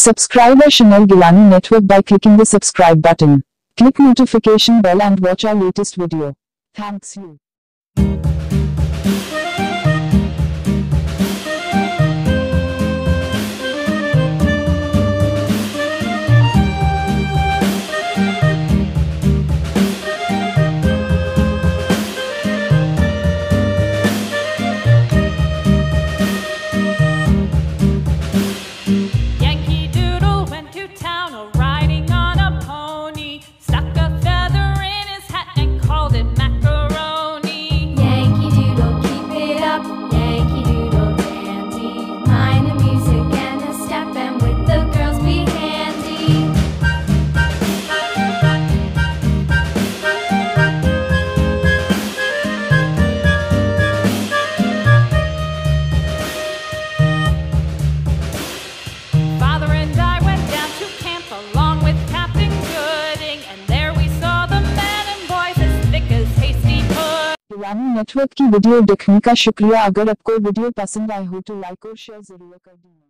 Subscribe our Chanel Gilani Network by clicking the subscribe button. Click notification bell and watch our latest video. Thanks you. Gilani network की video देखने का शुक्रिया। अगर आपको video पसंद आए हो तो लाइक और शेयर जरूर कर देना।